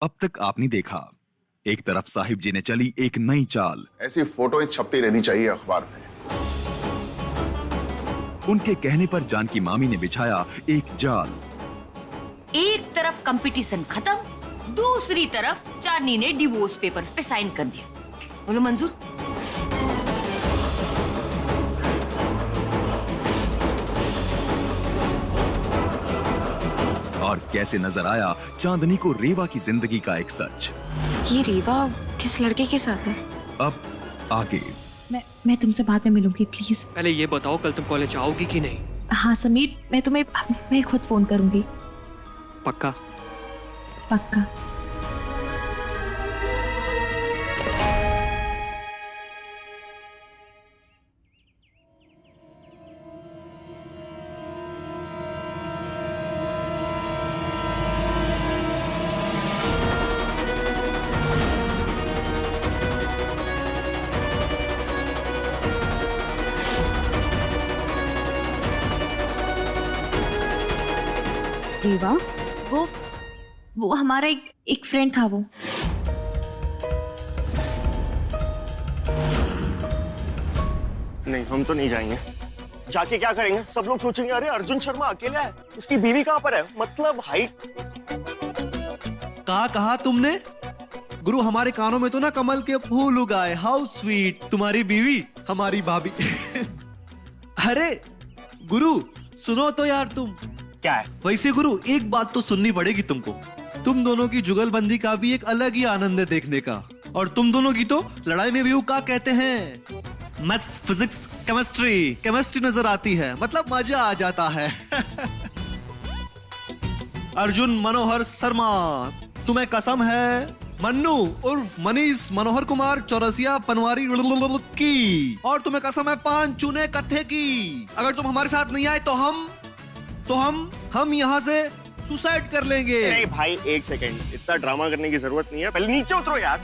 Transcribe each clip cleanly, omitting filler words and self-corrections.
अब तक आपने देखा, एक तरफ साहिब जी ने चली एक नई चाल। ऐसी फोटोएं छपती रहनी चाहिए अखबार में। उनके कहने पर जानकी मामी ने बिछाया एक जाल। एक तरफ कंपटीशन खत्म, दूसरी तरफ चांदनी ने डिवोर्स पेपर्स पे साइन कर दिया। बोलो मंजूर? और कैसे नजर आया चांदनी को रेवा की जिंदगी का एक सच। ये रेवा किस लड़के के साथ है? अब आगे। मैं तुमसे बाद में मिलूंगी प्लीज। पहले ये बताओ कल तुम कॉलेज आओगी कि नहीं? हाँ समीर, मैं खुद फोन करूंगी। पक्का? पक्का। रेवा, वो हमारा एक फ्रेंड था। वो नहीं, हम तो नहीं जाएंगे। जाके क्या करेंगे? सब लोग सोचेंगे अरे अर्जुन शर्मा अकेला है, उसकी बीवी कहाँ पर है? मतलब हाइट। कहा तुमने? गुरु, हमारे कानों में तो ना कमल के फूल उगाए। हाउ स्वीट, तुम्हारी बीवी हमारी भाभी। अरे गुरु सुनो तो यार तुम। क्या है? वैसे गुरु एक बात तो सुननी पड़ेगी तुमको। तुम दोनों की जुगलबंदी का भी एक अलग ही आनंद है देखने का। और तुम दोनों की तो लड़ाई में भी वो क्या कहते हैं, मैथ्स, फिजिक्स, केमिस्ट्री नजर आती है। मतलब मजा आ जाता है। अर्जुन मनोहर शर्मा, तुम्हें कसम है मन्नू उर्फ मनीष मनोहर कुमार चौरसिया पनवारी की, और तुम्हें कसम है पान चूने कत्थे की। अगर तुम हमारे साथ नहीं आए तो हम यहाँ से सुसाइड कर लेंगे। नहीं भाई, एक सेकेंड, इतना ड्रामा करने की जरूरत नहीं है। पहले नीचे उतरो यार।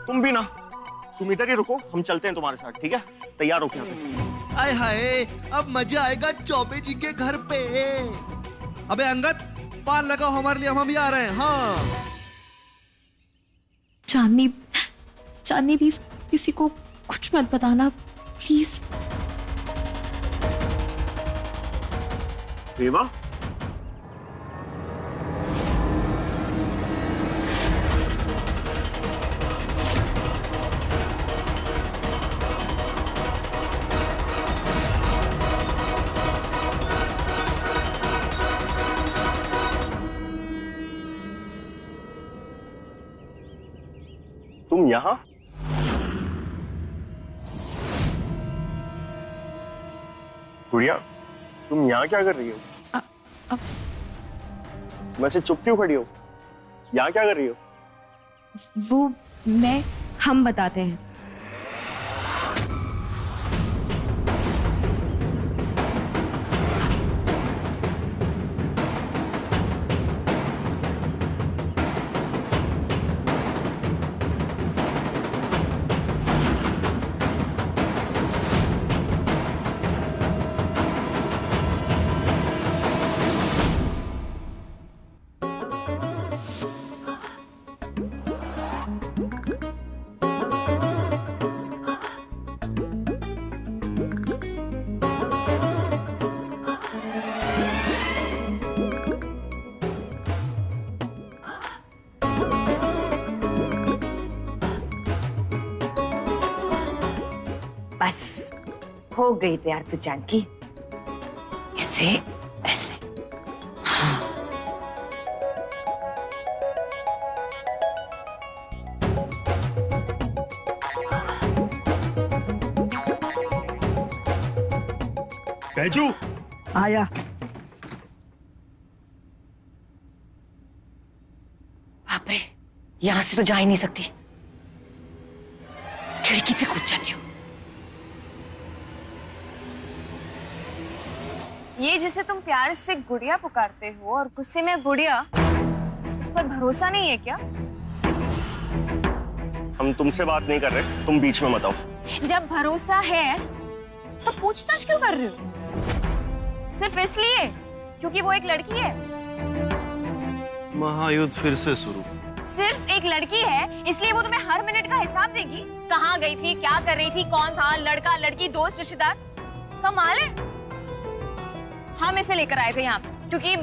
तुम भी ना, तुम इधर ही रुको, हम चलते हैं तुम्हारे साथ, ठीक है? तैयार हो क्या? आय हाय, अब मजा आएगा चौबे जी के घर पे। अबे अंगद, पान लगाओ हमारे लिए, हम भी आ रहे हैं। हाँ चांदनी प्लीज किसी को कुछ मत बताना प्लीज। रेवा, तुम यहाँ? गुड़िया, तुम यहाँ क्या कर रही हो? वैसे चुप क्यों खड़ी हो? यहाँ क्या कर रही हो? हम बताते हैं। बस हो गई तैयार तू जानकी। इसे ऐसे। हाँ। बैजू आया। बाप रे, यहां से तो जा ही नहीं सकती, खिड़की से कूद जाती हूँ। ये जिसे तुम प्यार से गुड़िया पुकारते हो और गुस्से में बुढ़िया, उस पर भरोसा नहीं है क्या? हम तुमसे बात नहीं कर रहे, तुम बीच में मत आओ। जब भरोसा है तो पूछताछ क्यों कर रहे हो? सिर्फ इसलिए क्योंकि वो एक लड़की है? महायुद्ध फिर से शुरू। सिर्फ एक लड़की है इसलिए वो तुम्हें हर मिनट का हिसाब देगी? कहाँ गई थी, क्या कर रही थी, कौन था, लड़का लड़की दोस्त रिश्तेदार? कमाल है। हम इसे लेकर आए थे यहाँ क्योंकि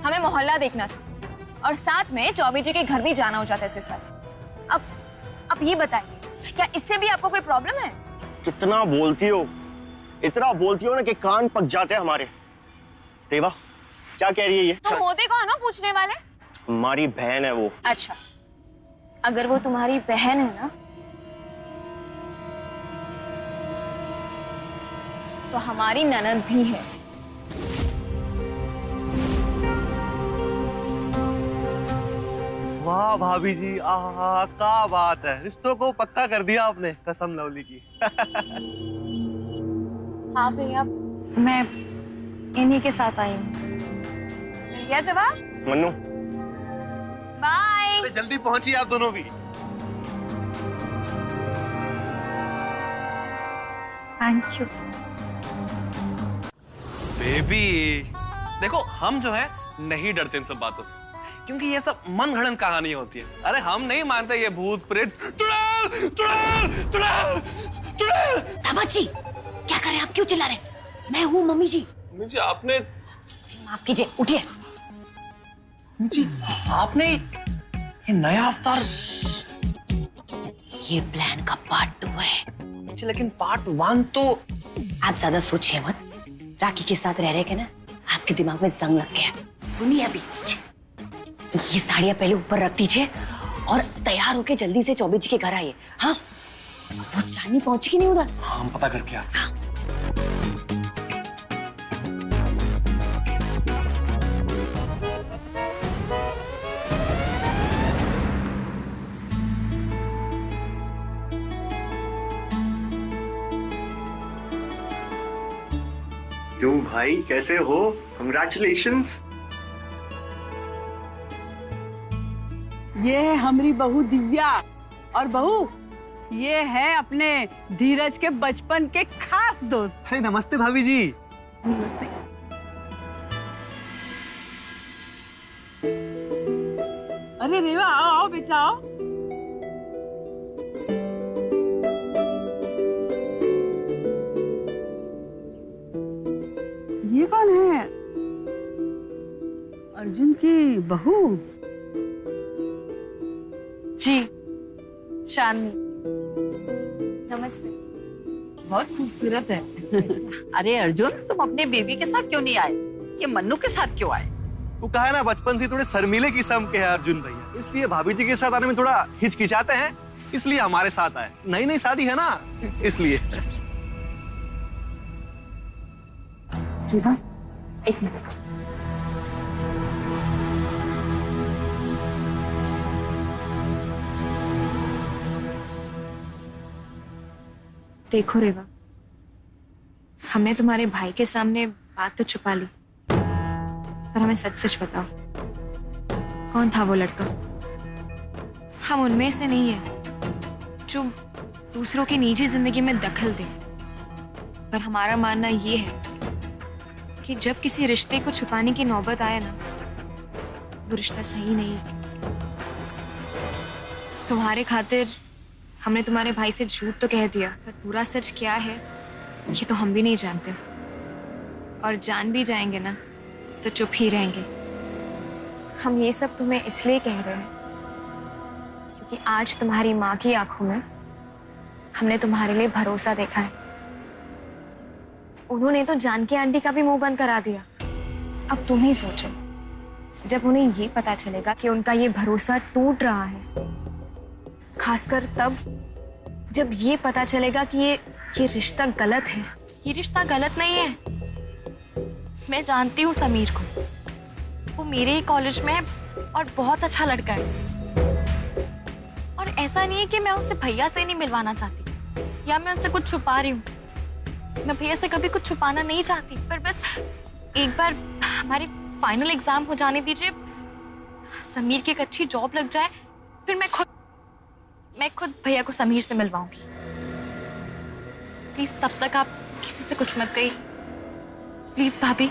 हमें मोहल्ला देखना था और साथ में चौबे जी के घर भी जाना हो जाता है इसके साथ। अब ये बताइए, क्या इससे भी आपको कोई प्रॉब्लम है? कितना बोलती हो, इतना बोलती हो ना कि कान पक जाते हैं हमारे। देवा क्या कह रही है ये? तुम होते कौन हो पूछने वाले? हमारी बहन है वो। अच्छा, अगर वो तुम्हारी बहन है ना तो हमारी ननद भी है। वाह भाभी जी, आहा क्या बात है, रिश्तों को पक्का कर दिया आपने, कसम लवली की। हाँ भैया, मैं इन्हीं के साथ आई हूँ। मिल गया जवाब? मन्नू बाय। जल्दी पहुंचिए आप दोनों भी। Thank you. बेबी देखो, हम जो है नहीं डरते इन सब बातों से, क्योंकि ये सब मन घड़न कहानी होती है। अरे हम नहीं मानते ये भूत प्रेत। चुड़ैल चुड़ैल चुड़ैल चुड़ैल। दामाजी क्या कर रहे हैं आप? क्यों चिल्ला रहे हैं? मैं हूँ मम्मी जी। मम्मी जी आपने, माफ कीजिए, उठिए। मम्मी जी आपने ये नया अवतार। ये प्लान का पार्ट 2 है। जी लेकिन पार्ट 1 तो। आप ज्यादा सोचिए मत। राखी के साथ रह रहे के ना आपके दिमाग में जंग लग गया। सुनिए अभी, ये साड़ियाँ पहले ऊपर रख दीजिए और तैयार होके जल्दी से चौबे जी के घर आइए। हाँ, वो चांदनी पहुंची नहीं उधर? हम पता करके आते हैं। क्यों भाई, कैसे हो? कंग्रेचुलेशंस। ये है हमारी बहू दिव्या, और बहू ये है अपने धीरज के बचपन के खास दोस्त। नमस्ते भाभी जी। नमस्ते। अरे रेवा, आओ आओ बेटा आओ। ये कौन है? अर्जुन की बहू? जी, चांदनी। नमस्ते। बहुत खूबसूरत है। अरे अर्जुन, तुम अपने बेबी के साथ क्यों नहीं आए? ये मन्नू के साथ क्यों आए? वो कहा है ना, बचपन से थोड़े शर्मीले किस्म के हैं अर्जुन भैया, इसलिए भाभी जी के साथ आने में थोड़ा हिचकिचाते हैं, इसलिए हमारे साथ आए। नई नई शादी है ना, इसलिए। एक मिनट। देखो रेवा, हमने तुम्हारे भाई के सामने बात तो छुपा ली, पर हमें सच सच बताओ, कौन था वो लड़का? हम उनमें से नहीं है जो दूसरों की निजी जिंदगी में दखल दे, पर हमारा मानना ये है कि जब किसी रिश्ते को छुपाने की नौबत आए ना, वो रिश्ता सही नहीं। तुम्हारे खातिर हमने तुम्हारे भाई से झूठ तो कह दिया, पर पूरा सच क्या है ये तो हम भी नहीं जानते, और जान भी जाएंगे ना तो चुप ही रहेंगे। हम ये सब तुम्हें इसलिए कह रहे हैं क्योंकि आज तुम्हारी माँ की आंखों में हमने तुम्हारे लिए भरोसा देखा है। उन्होंने तो जानकी आंटी का भी मुंह बंद करा दिया। अब तुम ही सोचो, जब उन्हें ये पता चलेगा कि उनका ये भरोसा टूट रहा है, खासकर तब जब ये पता चलेगा कि ये रिश्ता गलत है। ये रिश्ता गलत नहीं है। मैं जानती हूँ समीर को, वो मेरे ही कॉलेज में है और बहुत अच्छा लड़का है। और ऐसा नहीं है कि मैं उसे भैया से नहीं मिलवाना चाहती या मैं उनसे कुछ छुपा रही हूँ। मैं भैया से कभी कुछ छुपाना नहीं चाहती, पर बस एक बार हमारी फाइनल एग्जाम हो जाने दीजिए, समीर की एक अच्छी जॉब लग जाए, फिर मैं खुद भैया को समीर से मिलवाऊंगी। प्लीज तब तक आप किसी से कुछ मत कहिए, प्लीज भाभी।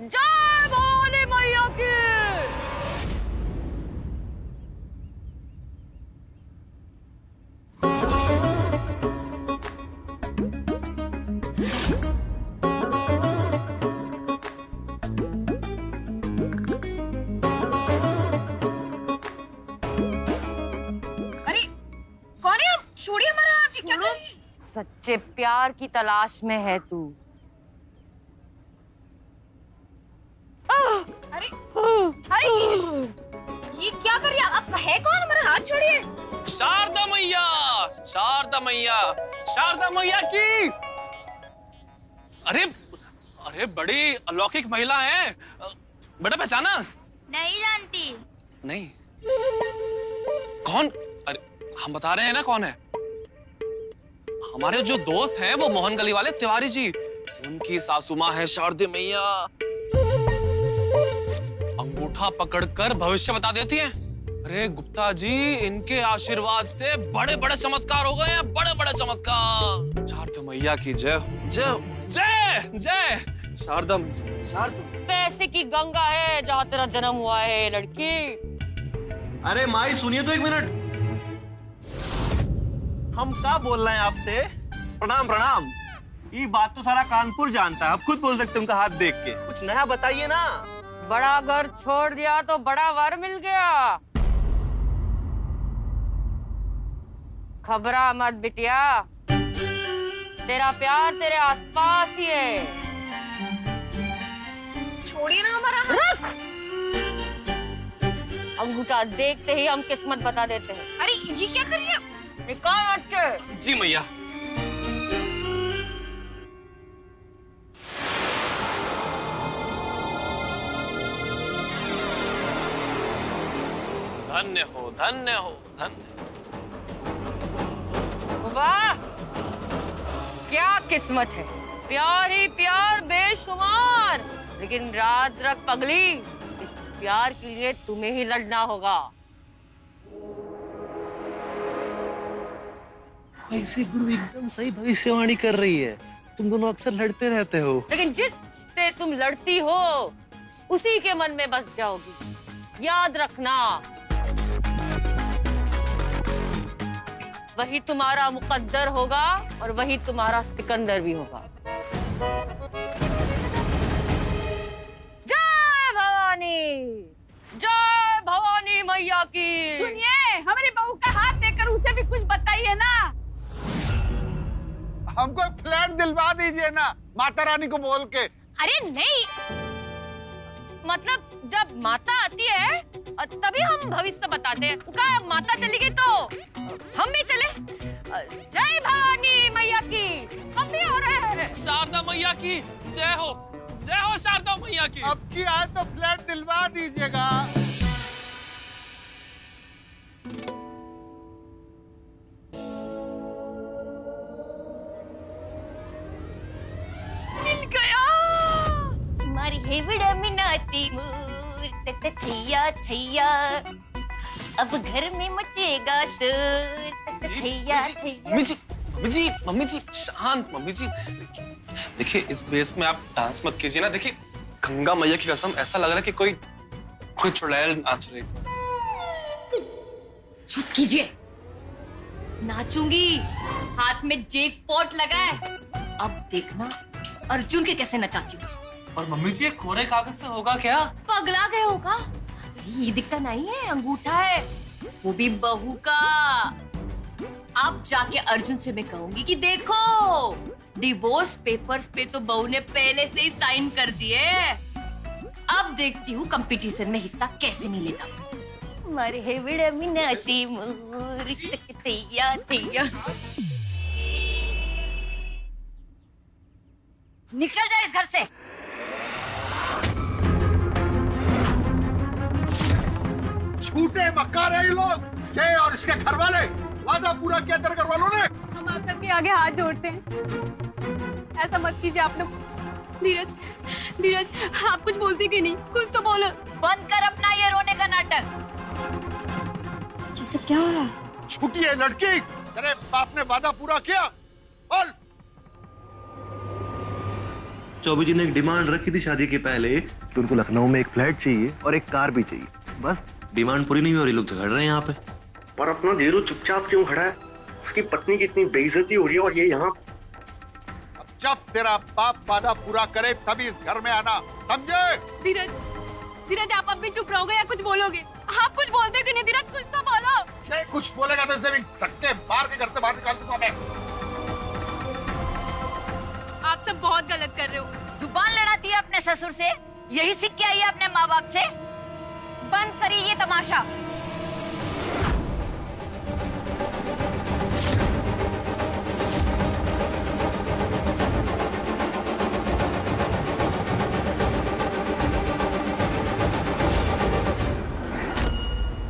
जय भवानी मैया की। अरे कौन है आप? छोड़िए हमारा हाथ, ये क्या कर रही है? सच्चे प्यार की तलाश में है तू। अरे अरे ये क्या कर रही है आप? है कौन? हमारा हाथ छोड़िए। शारदा मैया, शारदा मैया, शारदा मैया की। अरे अरे बड़ी अलौकिक महिला है, बेटा पहचाना? नहीं जानती। नहीं, कौन? अरे हम बता रहे हैं ना कौन है। हमारे जो दोस्त हैं वो मोहन गली वाले तिवारी जी, उनकी सासू माँ है शारदा मैया। अंगूठा पकड़कर भविष्य बता देती हैं। अरे गुप्ता जी, इनके आशीर्वाद से बड़े बड़े चमत्कार हो गए हैं, बड़े बड़े चमत्कार। शारदा मैया की जय, जय जय जय। शारदा शारदा पैसे की गंगा है जहाँ तेरा जन्म हुआ है लड़की। अरे माई सुनिए तो एक मिनट। हम क्या बोल रहे हैं आपसे? प्रणाम प्रणाम। ये बात तो सारा कानपुर जानता है, आप खुद बोल सकते हैं उनका हाथ देख के। कुछ नया बताइए ना। बड़ा घर छोड़ दिया तो बड़ा वर मिल गया। घबरा मत बिटिया, तेरा प्यार तेरे आसपास ही है। छोड़िए ना हमारा हाथ। अंगूठा देखते ही हम किस्मत बता देते हैं। अरे ये क्या कर रही है? निकाल हाथ के। जी मैया। धन्य हो, धन्य हो, धन्य। वाह, क्या किस्मत है। प्यार ही प्यार बेशुमार। लेकिन रात रख पगली, इस प्यार के लिए तुम्हें ही लड़ना होगा। ऐसे गुरु एकदम सही भविष्यवाणी कर रही है। तुम दोनों अक्सर लड़ते रहते हो। लेकिन जिससे तुम लड़ती हो उसी के मन में बस जाओगी। याद रखना, वही तुम्हारा मुकद्दर होगा और वही तुम्हारा सिकंदर भी होगा। जय भवानी, जय भवानी मैया की। सुनिए, हमारी बहू का हाथ देकर उसे भी कुछ बताइए ना। हमको फ्लैट दिलवा दीजिए ना, माता रानी को बोल के। अरे नहीं, मतलब जब माता आती है तभी हम भविष्य बताते हैं। क्या माता चली गई तो हम भी चले? जय भवानी मैया की, हम भी हो रहे हैं। शारदा मैया की जय हो, जय हो शारदा मैया की। अब की आए तो फ्लैट दिलवा दीजिएगा। मिल गया। मारी हेवड़ा में नाची मोर छैया छैया, अब घर में मचेगा शोर छैया छैया। मम्मी जी शांत। मम्मी जी देखिए, इस बेस में आप डांस मत कीजिए ना। देखिए गंगा मैया की कसम, ऐसा लग रहा है कि कोई चुड़ैल नाच रही। चुप कीजिए, नाचूंगी। हाथ में जैकपॉट लगा है। अब देखना अर्जुन के कैसे नचाती हूँ। और मम्मी जी, कोरे कागज से होगा क्या? पगला गए होगा? ये दिखता नहीं है, अंगूठा है, वो भी बहू का। अब जाके अर्जुन से मैं कहूंगी कि देखो, डिवोर्स पेपर्स पे तो बहू ने पहले से ही साइन कर दिए। अब देखती हूँ कंपटीशन में हिस्सा कैसे नहीं लेता। मारे हेवड़ा में नाची मोर छैया छैया। निकल जाए इस घर से। झूठे मक्कार है ये लोग। ये और इसके घर वाले वादा पूरा किया तेरे घर वालों ने। हम आप सबके आगे हाथ जोड़ते हैं, ऐसा मत कीजिए आप लोग। धीरज, धीरज, आप कुछ बोलते क्यों नहीं? कुछ तो बोलो। बंद कर अपना ये रोने का नाटक। ये सब क्या हो रहा है? छूटी है लड़की, तेरे बाप ने वादा पूरा किया। बोल। चौबे जी ने एक डिमांड रखी थी शादी के पहले कि उनको लखनऊ में एक फ्लैट चाहिए और एक कार भी चाहिए। बस डिमांड पूरी नहीं हो रही, लोग झगड़ रहे हैं यहाँ पे। पर अपना धीरू चुपचाप क्यों खड़ा है? उसकी पत्नी की इतनी बेइज्जती हो रही है और ये यहाँ। जब तेरा बाप वादा पूरा करे तभी इस घर में आना, समझे? धीरज, धीरज आप अब भी चुप रहोगे या कुछ बोलोगे? आप कुछ बोलते क्यों नहीं? धीरज कुछ तो बोलो। ये कुछ बोलेगा तो इसे भी धक्के मार के घर से बाहर निकाल दूंगा मैं। आप सब बहुत गलत कर रहे हो। जुबान लड़ाती है अपने ससुर से, यही सीख के आई है अपने माँ बाप से। बंद करिए ये तमाशा।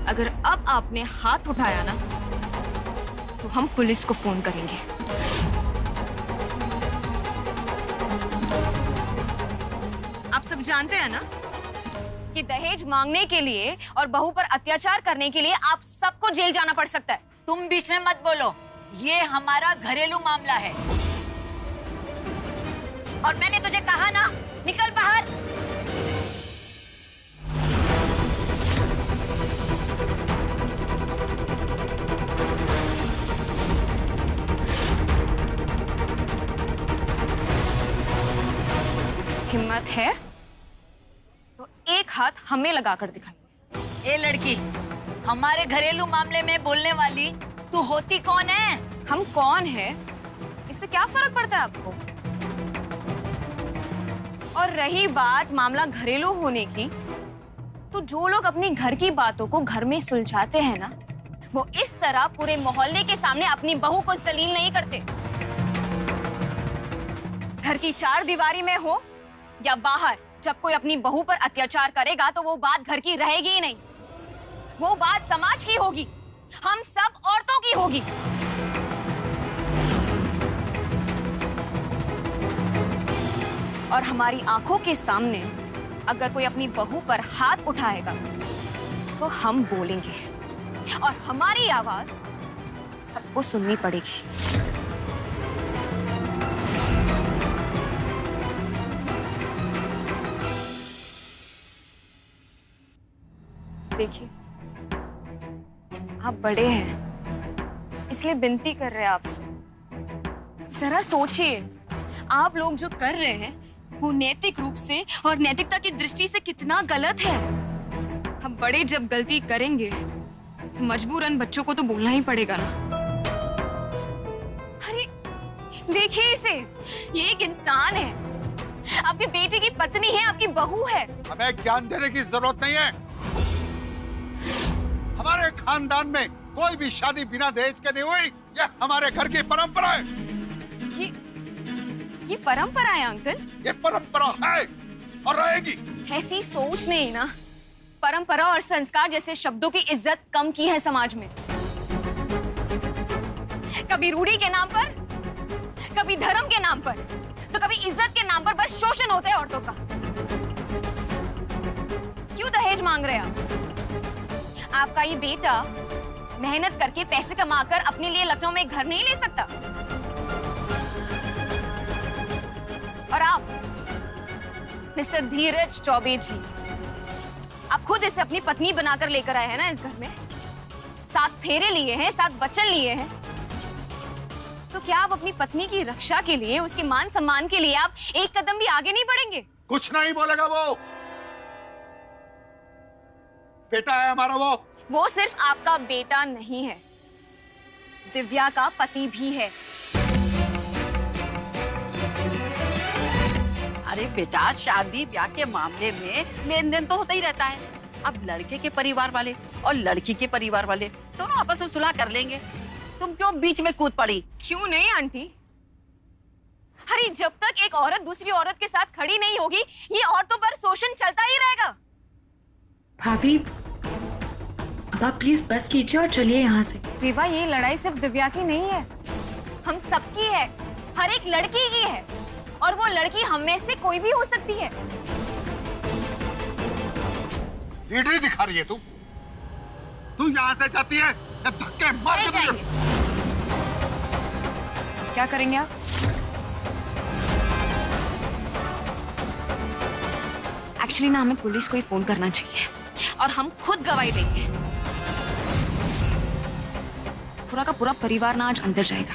अगर अब आपने हाथ उठाया ना तो हम पुलिस को फोन करेंगे। आप सब जानते हैं ना कि दहेज मांगने के लिए और बहू पर अत्याचार करने के लिए आप सबको जेल जाना पड़ सकता है। तुम बीच में मत बोलो, ये हमारा घरेलू मामला है। और मैंने तुझे कहा ना, निकल बाहर। हिम्मत है तो एक हाथ हमें लगाकर दिखाइए। ए लड़की, हमारे घरेलू मामले में बोलने वाली तू होती कौन है? हम कौन है इससे क्या फर्क पड़ता है आपको? और रही बात मामला घरेलू होने की, तो जो लोग अपनी घर की बातों को घर में सुलझाते हैं ना, वो इस तरह पूरे मोहल्ले के सामने अपनी बहू को जलील नहीं करते। घर की चार दीवारी में हो या बाहर, जब कोई अपनी बहू पर अत्याचार करेगा तो वो बात घर की रहेगी ही नहीं, वो बात समाज की होगी, हम सब औरतों की होगी। और हमारी आंखों के सामने अगर कोई अपनी बहू पर हाथ उठाएगा तो हम बोलेंगे और हमारी आवाज सबको सुननी पड़ेगी। देखिए, आप बड़े हैं इसलिए विनती कर रहे हैं आपसे, जरा सोचिए आप लोग जो कर रहे हैं वो नैतिक रूप से और नैतिकता की दृष्टि से कितना गलत है। हम बड़े जब गलती करेंगे तो मजबूरन बच्चों को तो बोलना ही पड़ेगा ना। अरे देखिए इसे, ये एक इंसान है, आपके बेटे की पत्नी है, आपकी बहू है। हमें ज्ञान देने की जरूरत नहीं है। हमारे खानदान में कोई भी शादी बिना दहेज के नहीं हुई, ये हमारे घर की परंपरा है। ये परंपरा है अंकल? ये परंपरा है और रहेगी। ऐसी सोच नहीं ना, परंपरा और संस्कार जैसे शब्दों की इज्जत कम की है समाज में। कभी रूढ़ी के नाम पर, कभी धर्म के नाम पर, तो कभी इज्जत के नाम पर बस शोषण होता है औरतों का। क्यों दहेज मांग रहे हैं आप? आपका ये बेटा मेहनत करके पैसे कमाकर अपने लिए लखनऊ में एक घर नहीं ले सकता? और आप मिस्टर धीरज चौबे जी, आप खुद इसे अपनी पत्नी बनाकर लेकर आए हैं ना इस घर में, 7 फेरे लिए हैं, 7 वचन लिए हैं, तो क्या आप अपनी पत्नी की रक्षा के लिए, उसके मान सम्मान के लिए आप एक कदम भी आगे नहीं बढ़ेंगे? कुछ नहीं बोलेगा वो, बेटा है हमारा वो सिर्फ आपका बेटा नहीं है, दिव्या का पति भी है। अरे बेटा, शादी ब्याह के मामले में लेन देन तो होता ही रहता है। अब लड़के के परिवार वाले और लड़की के परिवार वाले दोनों आपस में सुलह कर लेंगे, तुम क्यों बीच में कूद पड़ी? क्यों नहीं आंटी? अरे जब तक एक औरत दूसरी औरत के साथ खड़ी नहीं होगी, ये औरतों पर शोषण चलता ही रहेगा। भाभी, अब आप प्लीज बस कीजिए और चलिए यहाँ से। विवा, ये लड़ाई सिर्फ दिव्या की नहीं है, हम सबकी है, हर एक लड़की की है, और वो लड़की हम में से कोई भी हो सकती है। लीडरी दिखा रही है तू यहाँ से जाती है या धक्के मार के जाएंगे? क्या करेंगे आप? एक्चुअली ना हमें पुलिस को ही फोन करना चाहिए और हम खुद गवाही देंगे। पूरा का पूरा परिवार ना आज अंदर जाएगा।